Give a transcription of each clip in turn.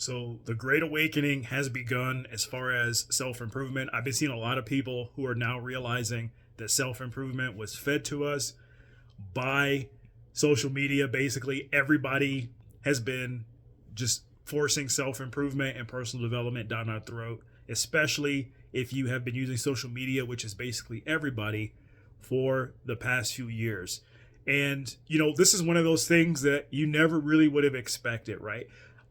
So the Great Awakening has begun as far as self-improvement. I've been seeing a lot of people who are now realizing that self-improvement was fed to us by social media. Basically, everybody has been just forcing self-improvement and personal development down our throat, especially if you have been using social media, which is basically everybody, for the past few years. And, this is one of those things that you never really would have expected, right?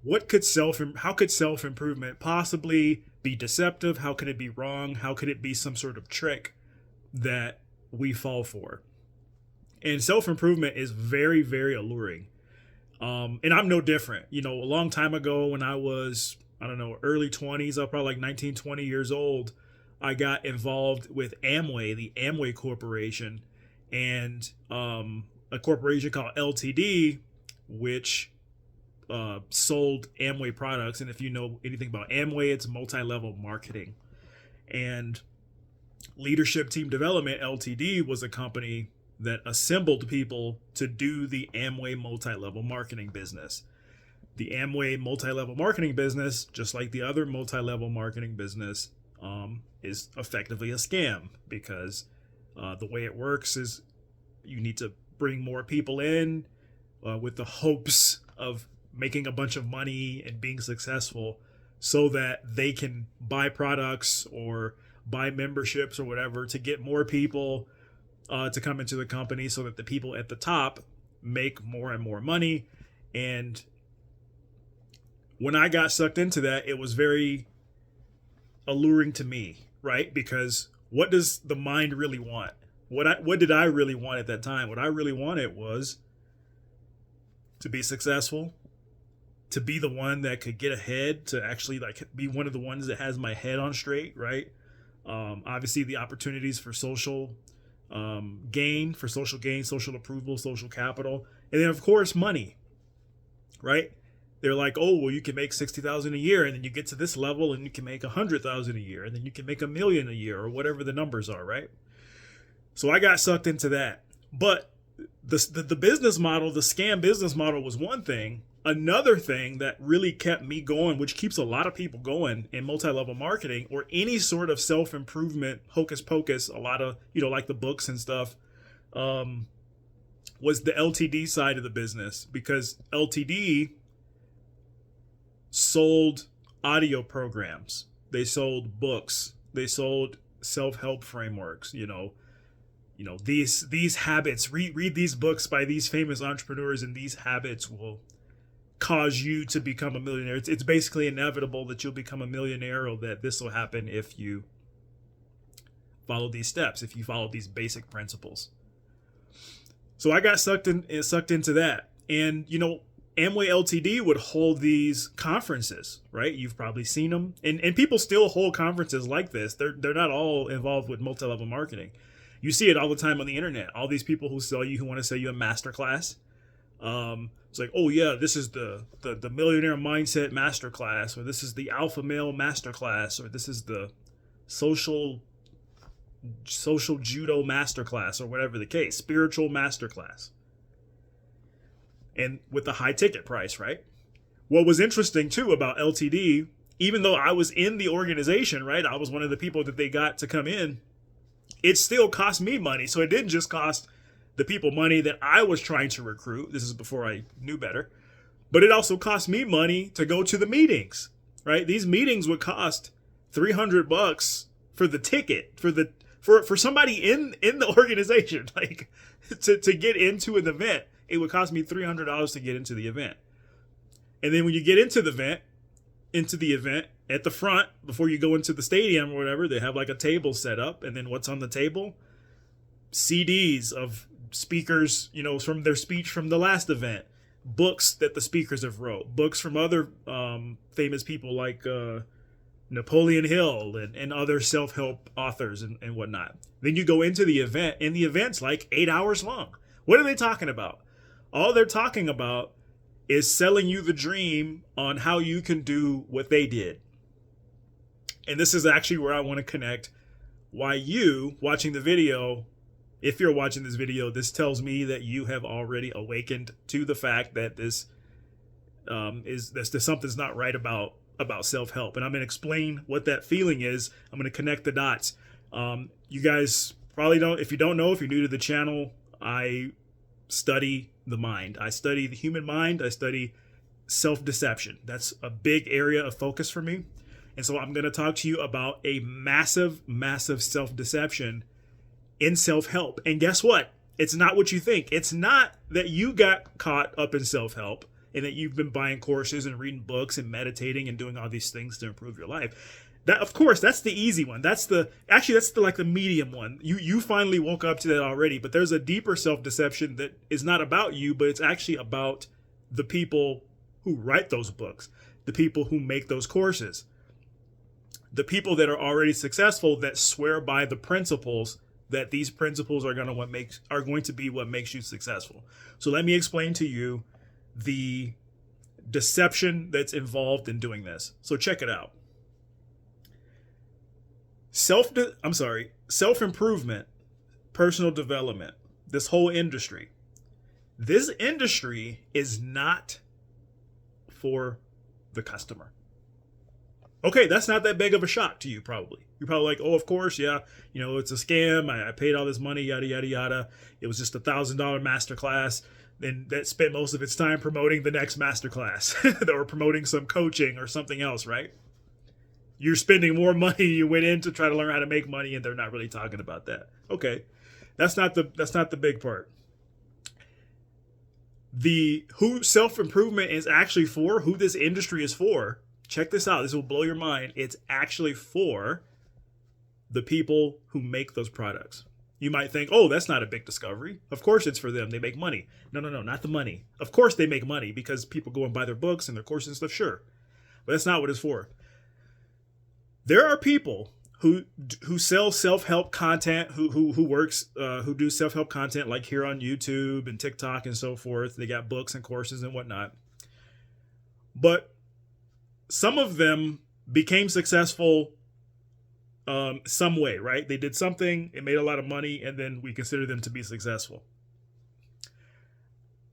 How could self-improvement possibly be deceptive? How could it be wrong? How could it be some sort of trick that we fall for? And self-improvement is very, very alluring. And I'm no different. A long time ago when I was, I don't know, early 20s, I was probably like 19, 20 years old, I got involved with Amway, the Amway Corporation, and a corporation called LTD, which sold Amway products. And if you know anything about Amway, it's multi-level marketing. And Leadership Team Development LTD was a company that assembled people to do the Amway multi-level marketing business. The Amway multi-level marketing business, just like the other multi-level marketing business, is effectively a scam, because the way it works is you need to bring more people in with the hopes of making a bunch of money and being successful so that they can buy products or buy memberships or whatever to get more people to come into the company, so that the people at the top make more and more money. And when I got sucked into that, it was very alluring to me, right? Because what does the mind really want? What did I really want at that time? What I really wanted was to be successful, to be the one that could get ahead, to actually be one of the ones that has my head on straight, right? Obviously the opportunities for social gain, social approval, social capital, and then of course money, right? They're like, oh, well, you can make 60,000 a year, and then you get to this level, and you can make 100,000 a year, and then you can make $1 million a year, or whatever the numbers are, right? So I got sucked into that. But the business model, the scam business model, was one thing. Another thing that really kept me going, which keeps a lot of people going in multi-level marketing or any sort of self-improvement, hocus pocus, a lot of, like the books and stuff, was the LTD side of the business, because LTD sold audio programs. They sold books. They sold self-help frameworks, these habits, read these books by these famous entrepreneurs, and these habits will cause you to become a millionaire. It's basically inevitable that you'll become a millionaire, or that this will happen if you follow these steps, if you follow these basic principles. So I got sucked into that. And, Amway LTD would hold these conferences, right? You've probably seen them. And people still hold conferences like this. They're not all involved with multi-level marketing. You see it all the time on the internet. All these people who want to sell you a masterclass. It's like, oh yeah, this is the millionaire mindset masterclass, or this is the alpha male masterclass, or this is the social judo masterclass, or whatever the case, spiritual masterclass. And with the high ticket price, right? What was interesting too about LTD, even though I was in the organization, right? I was one of the people that they got to come in. It still cost me money. So it didn't just cost the people money that I was trying to recruit. This is before I knew better. But it also cost me money to go to the meetings, right? These meetings would cost $300 for the ticket, for somebody in the organization, like to get into an event. It would cost me $300 to get into the event. And then when you get into the event at the front, before you go into the stadium or whatever, they have like a table set up. And then what's on the table? CDs of speakers, from their speech from the last event, books that the speakers have wrote, books from other famous people like Napoleon Hill and other self-help authors and whatnot. Then you go into the event, and the event's like 8 hours long. What are they talking about? All they're talking about is selling you the dream on how you can do what they did. And this is actually where I want to connect why you watching the video, if you're watching this video, this tells me that you have already awakened to the fact that this is there's something's not right about self-help, and I'm going to explain what that feeling is. I'm going to connect the dots. You guys probably don't, if you don't know, if you're new to the channel, I study the mind. I study the human mind. I study self-deception. That's a big area of focus for me. And so I'm going to talk to you about a massive self-deception in self-help. And guess what? It's not what you think. It's not that you got caught up in self-help and that you've been buying courses and reading books and meditating and doing all these things to improve your life. That, of course, that's the easy one. That's the medium one. You finally woke up to that already, but there's a deeper self-deception that is not about you, but it's actually about the people who write those books, the people who make those courses, the people that are already successful that swear by the principles that these principles are going to be what makes you successful. So let me explain to you the deception that's involved in doing this. So check it out. Self-improvement, personal development, this whole industry. This industry is not for the customer. Okay, that's not that big of a shock to you, probably. You're probably like, oh, of course, yeah, it's a scam. I paid all this money, yada, yada, yada. It was just $1,000 masterclass. And that spent most of its time promoting the next masterclass or promoting some coaching or something else, right? You're spending more money you went in to try to learn how to make money, and they're not really talking about that. Okay, that's not the big part. Who self-improvement is actually for, who this industry is for, check this out. This will blow your mind. It's actually for the people who make those products. You might think, oh, that's not a big discovery. Of course it's for them. They make money. No, not the money. Of course they make money because people go and buy their books and their courses and stuff, sure. But that's not what it's for. There are people who sell self-help content, who do self-help content like here on YouTube and TikTok and so forth. They got books and courses and whatnot. But some of them became successful some way, right? They did something, it made a lot of money, and then we consider them to be successful.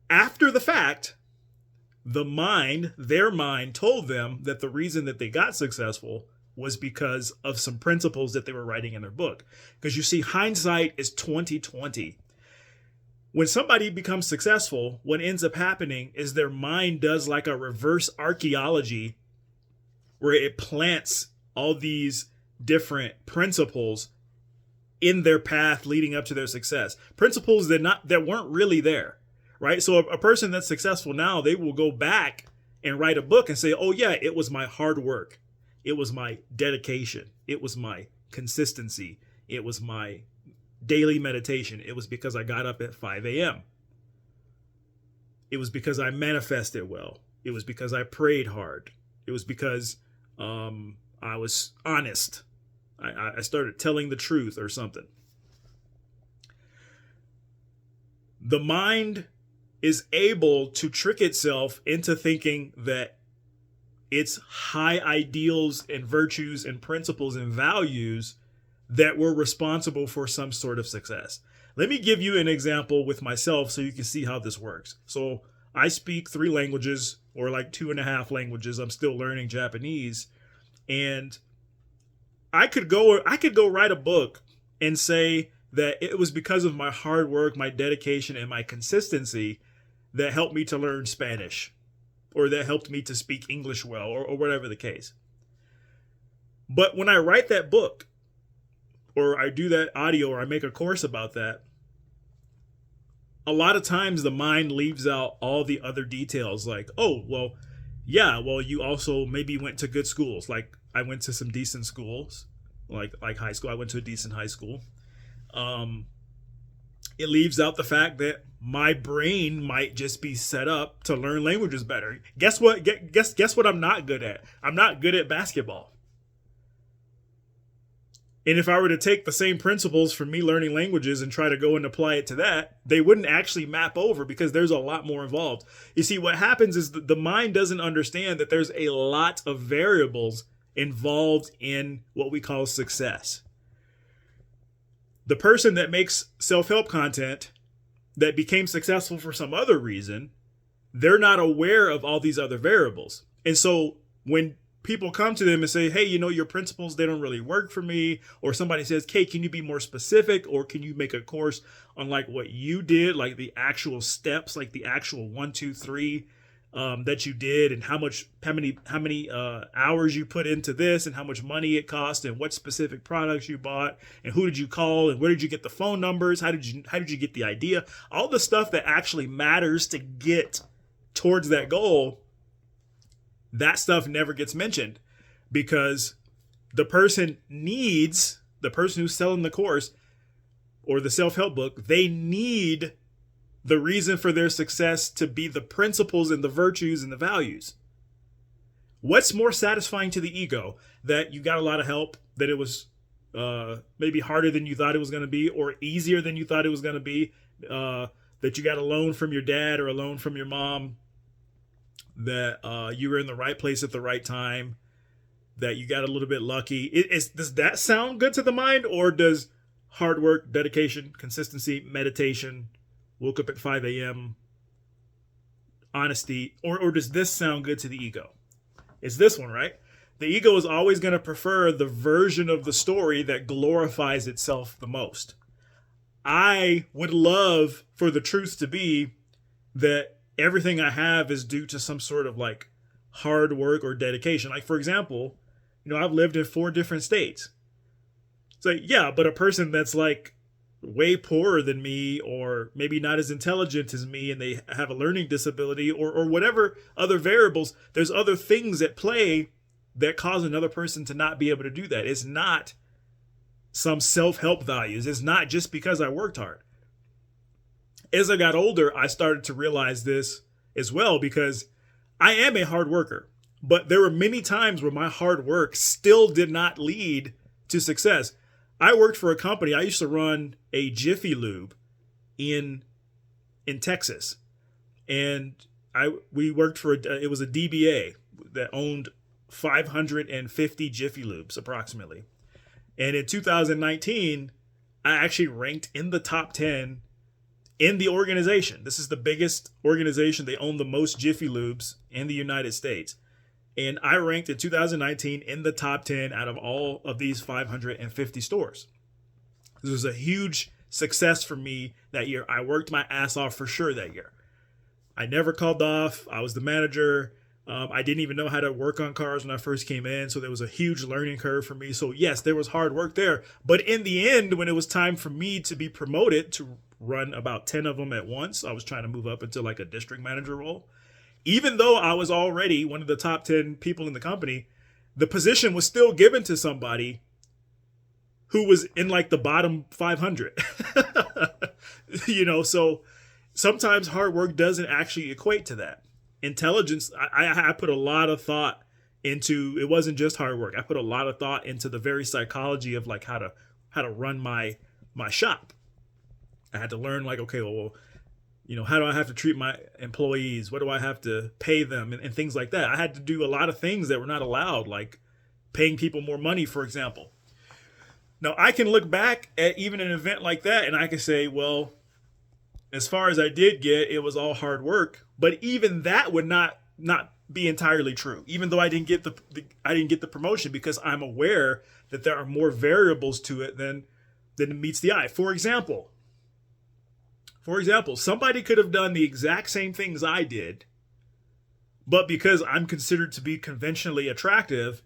After the fact, their mind told them that the reason that they got successful was because of some principles that they were writing in their book. Because you see, hindsight is 20/20. When somebody becomes successful, what ends up happening is their mind does like a reverse archaeology where it plants all these different principles in their path leading up to their success. Principles that weren't really there, right? So a person that's successful now, they will go back and write a book and say, oh yeah, it was my hard work. It was my dedication. It was my consistency. It was my daily meditation. It was because I got up at 5 a.m. It was because I manifested well. It was because I prayed hard. It was because I was honest. I started telling the truth or something. The mind is able to trick itself into thinking that its high ideals and virtues and principles and values that were responsible for some sort of success. Let me give you an example with myself so you can see how this works. So I speak 3 languages, or like 2.5 languages. I'm still learning Japanese. And I could go write a book and say that it was because of my hard work, my dedication, and my consistency that helped me to learn Spanish, or that helped me to speak English well, or whatever the case. But when I write that book, or I do that audio, or I make a course about that, a lot of times the mind leaves out all the other details, like, oh, well, yeah, well, you also maybe went to good schools. Like I went to some decent schools, like high school. I went to a decent high school. It leaves out the fact that my brain might just be set up to learn languages better. Guess what? Guess what I'm not good at? I'm not good at basketball. And if I were to take the same principles from me learning languages and try to go and apply it to that, they wouldn't actually map over because there's a lot more involved. You see, what happens is the mind doesn't understand that there's a lot of variables involved in what we call success. The person that makes self-help content that became successful for some other reason they're not aware of all these other variables. And so when people come to them and say, hey, your principles, they don't really work for me, or somebody says, Kate, can you be more specific, or can you make a course on like what you did, like the actual steps, like the actual 1, 2, 3 that you did, and how many hours you put into this, and how much money it cost, and what specific products you bought, and who did you call, and where did you get the phone numbers, how did you get the idea, all the stuff that actually matters to get towards that goal. That stuff never gets mentioned because the person who's selling the course or the self-help book, they need the reason for their success to be the principles and the virtues and the values. What's more satisfying to the ego? That you got a lot of help, that it was maybe harder than you thought it was going to be, or easier than you thought it was going to be, that you got a loan from your dad or a loan from your mom, that you were in the right place at the right time, that you got a little bit lucky. Does that sound good to the mind, or does hard work, dedication, consistency, meditation, woke up at 5 a.m., honesty, or does this sound good to the ego? It's this one, right? The ego is always going to prefer the version of the story that glorifies itself the most. I would love for the truth to be that everything I have is due to some sort of like hard work or dedication. Like, for example, I've lived in 4 different states. It's like, yeah, but a person that's like way poorer than me, or maybe not as intelligent as me, and they have a learning disability, or whatever other variables, there's other things at play that cause another person to not be able to do that. It's not some self-help values. It's not just because I worked hard. As I got older, I started to realize this as well, because I am a hard worker, but there were many times where my hard work still did not lead to success. I worked for a company. I used to run a Jiffy Lube in Texas, and we worked for it was a DBA that owned 550 Jiffy Lubes approximately. And in 2019, I actually ranked in the top 10 in the organization. This is the biggest organization. They own the most Jiffy Lubes in the United States. And I ranked in 2019 in the top 10 out of all of these 550 stores. This was a huge success for me that year. I worked my ass off for sure that year. I never called off. I was the manager. I didn't even know how to work on cars when I first came in. So there was a huge learning curve for me. So yes, there was hard work there. But in the end, when it was time for me to be promoted to run about 10 of them at once, I was trying to move up into like a district manager role. Even though I was already one of the top 10 people in the company, the position was still given to somebody who was in like the bottom 500. So sometimes hard work doesn't actually equate to that. Intelligence, I put a lot of thought into, it wasn't just hard work. I put a lot of thought into the very psychology of like how to run my shop. I had to learn like, okay, well, how do I have to treat my employees? What do I have to pay them? And things like that. I had to do a lot of things that were not allowed, like paying people more money, for example. Now, I can look back at even an event like that and I can say, well, as far as I did get, it was all hard work. But even that would not be entirely true, even though I didn't get the promotion, because I'm aware that there are more variables to it than meets the eye. For example, somebody could have done the exact same things I did, but because I'm considered to be conventionally attractive,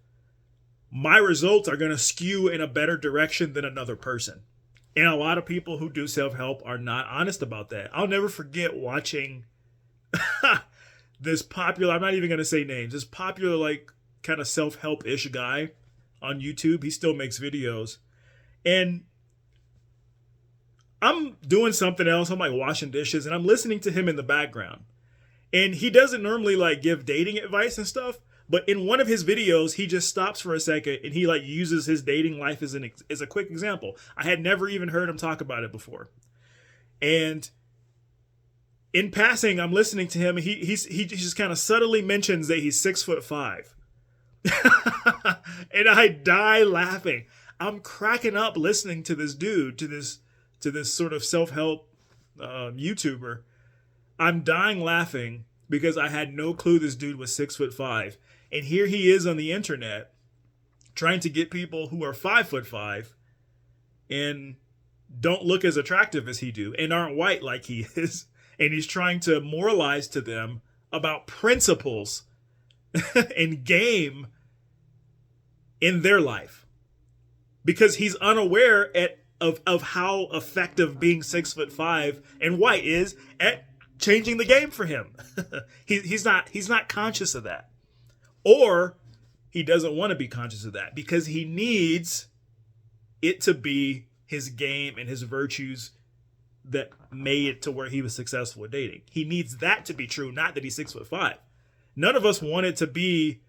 my results are going to skew in a better direction than another person. And a lot of people who do self-help are not honest about that. I'll never forget watching this popular, I'm not even going to say names, this popular like kind of self-help-ish guy on YouTube. He still makes videos. And I'm doing something else. I'm like washing dishes and I'm listening to him in the background. And he doesn't normally like give dating advice and stuff. But in one of his videos, he just stops for a second and he like uses his dating life as a quick example. I had never even heard him talk about it before. And in passing, I'm listening to him. He just kind of subtly mentions that he's 6'5". And I die laughing. I'm cracking up listening to this dude, to this sort of self-help YouTuber. I'm dying laughing. because I had no clue this dude was 6'5". And here he is on the internet trying to get people who are 5'5" and don't look as attractive as he do and aren't white like he is. And he's trying to moralize to them about principles and game in their life, because he's unaware of how effective being 6'5" and white is at changing the game for him. He's not conscious of that, or he doesn't want to be conscious of that because he needs it to be his game and his virtues that made it to where he was successful with dating. He needs that to be true, not that he's 6'5". None of us want it to be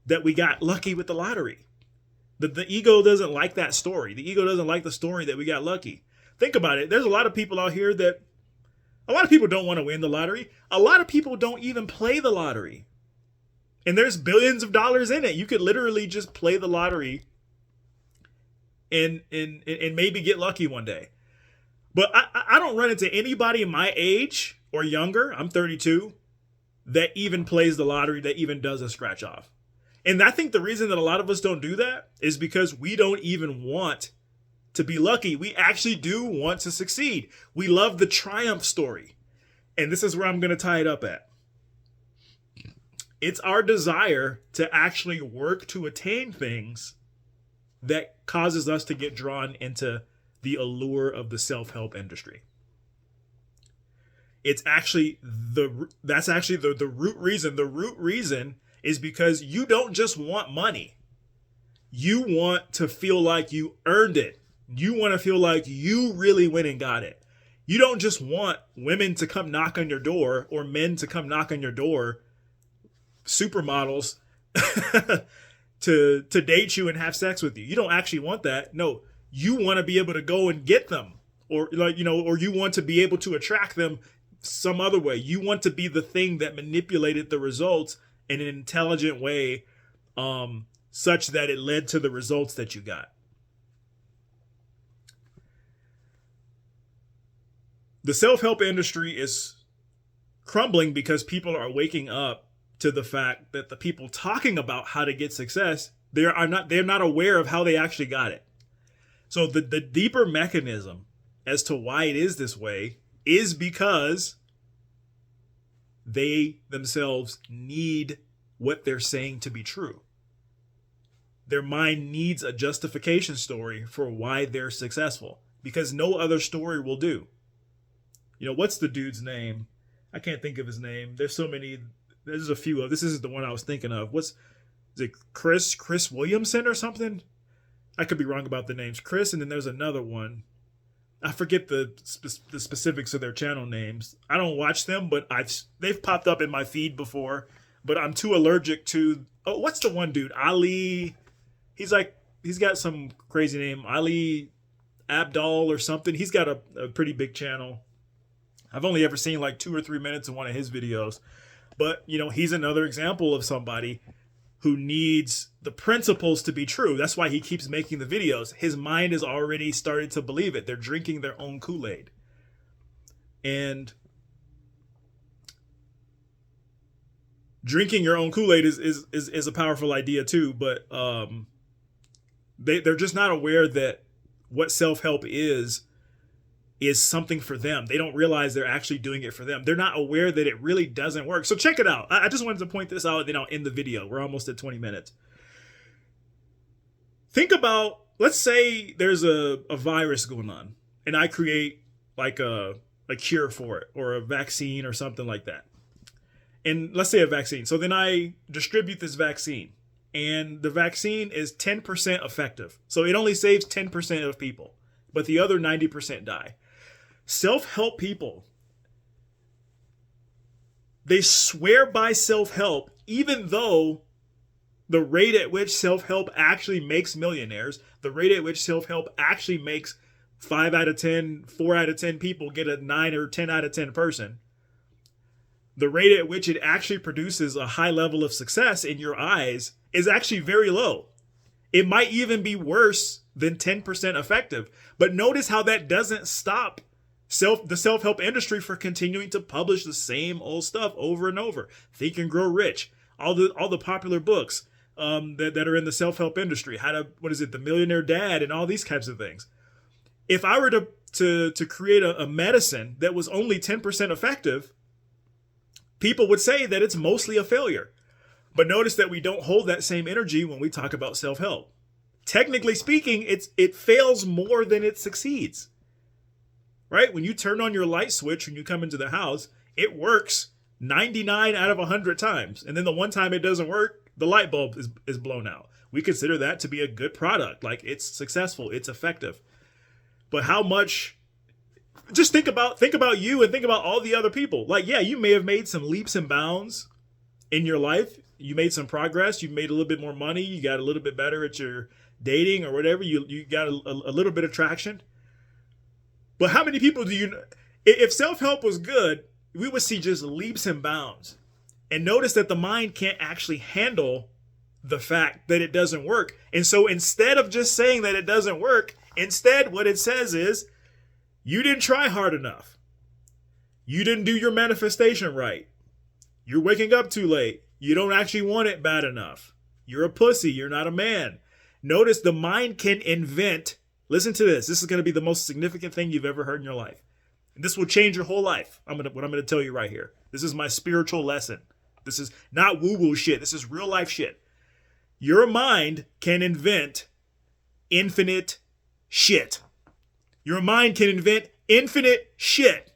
that we got lucky with the lottery. The ego doesn't like that story. The ego doesn't like the story that we got lucky. Think about it. There's a lot of people out here that, a lot of people don't want to win the lottery. A lot of people don't even play the lottery. And there's billions of dollars in it. You could literally just play the lottery and maybe get lucky one day. But I don't run into anybody my age or younger, I'm 32, that even plays the lottery, that even does a scratch off. And I think the reason that a lot of us don't do that is because we don't even want to be lucky. We actually do want to succeed. We love the triumph story. And this is where I'm going to tie it up at. It's our desire to actually work to attain things that causes us to get drawn into the allure of the self-help industry. It's actually the root reason. The root reason is because you don't just want money. You want to feel like you earned it. You want to feel like you really went and got it. You don't just want women to come knock on your door or men to come knock on your door, supermodels, to date you and have sex with you. You don't actually want that. No, you want to be able to go and get them, or or you want to be able to attract them some other way. You want to be the thing that manipulated the results in an intelligent way, such that it led to the results that you got. The self-help industry is crumbling because people are waking up to the fact that the people talking about how to get success, they're not aware of how they actually got it. So the deeper mechanism as to why it is this way is because they themselves need what they're saying to be true. Their mind needs a justification story for why they're successful, because no other story will do. What's the dude's name? I can't think of his name. There's so many. There's a few of. This isn't the one I was thinking of. Is it Chris Williamson or something? I could be wrong about the names. Chris, and then there's another one. I forget the specifics of their channel names. I don't watch them, but they've popped up in my feed before. But I'm too allergic to. Oh, what's the one dude? Ali. He's got some crazy name. Ali Abdal or something. He's got a pretty big channel. I've only ever seen like 2 or 3 minutes of one of his videos. But, he's another example of somebody who needs the principles to be true. That's why he keeps making the videos. His mind has already started to believe it. They're drinking their own Kool-Aid. And drinking your own Kool-Aid is a powerful idea too, but they're just not aware that what self-help is something for them. They don't realize they're actually doing it for them. They're not aware that it really doesn't work. So check it out. I just wanted to point this out, and then I'll end the video. We're almost at 20 minutes. Think about, let's say there's a virus going on, and I create like a cure for it, or a vaccine or something like that. And let's say a vaccine. So then I distribute this vaccine, and the vaccine is 10% effective. So it only saves 10% of people, but the other 90% die. Self-help people, they swear by self-help, even though the rate at which self-help actually makes millionaires, the rate at which self-help actually makes 5 out of 10, 4 out of 10 people get a 9 or 10 out of 10 person, the rate at which it actually produces a high level of success in your eyes is actually very low. It might even be worse than 10% effective. But notice how that doesn't stop the self-help industry for continuing to publish the same old stuff over and over. Think and Grow Rich, all the popular books that are in the self-help industry. The Millionaire Dad, and all these types of things. If I were to create a medicine that was only 10% effective, people would say that it's mostly a failure. But notice that we don't hold that same energy when we talk about self-help. Technically speaking, it fails more than it succeeds. Right? When you turn on your light switch when you come into the house, it works 99 out of 100 times. And then the one time it doesn't work, the light bulb is blown out. We consider that to be a good product. Like, it's successful, it's effective. But how much, just think about you and think about all the other people. Like, yeah, you may have made some leaps and bounds in your life. You made some progress. You made a little bit more money. You got a little bit better at your dating or whatever. You got a little bit of traction. But how many people do you know? If self-help was good, we would see just leaps and bounds. And notice that the mind can't actually handle the fact that it doesn't work. And so instead of just saying that it doesn't work, instead what it says is, you didn't try hard enough. You didn't do your manifestation right. You're waking up too late. You don't actually want it bad enough. You're a pussy. You're not a man. Notice the mind can invent. Listen to this. This is going to be the most significant thing you've ever heard in your life. And this will change your whole life. What I'm going to tell you right here. This is my spiritual lesson. This is not woo-woo shit. This is real life shit. Your mind can invent infinite shit. Your mind can invent infinite shit.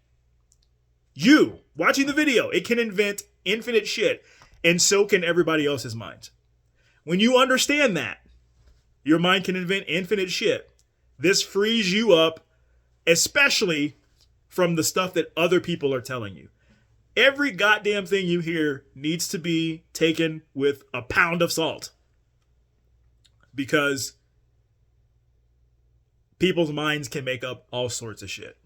You, watching the video, it can invent infinite shit. And so can everybody else's minds. When you understand that, your mind can invent infinite shit. This frees you up, especially from the stuff that other people are telling you. Every goddamn thing you hear needs to be taken with a pound of salt. Because people's minds can make up all sorts of shit.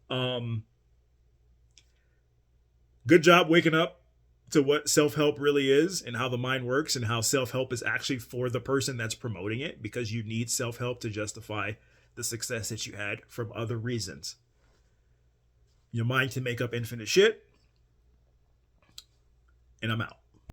Good job waking up to what self-help really is and how the mind works and how self-help is actually for the person that's promoting it, because you need self-help to justify the success that you had from other reasons. Your mind can make up infinite shit. And I'm out.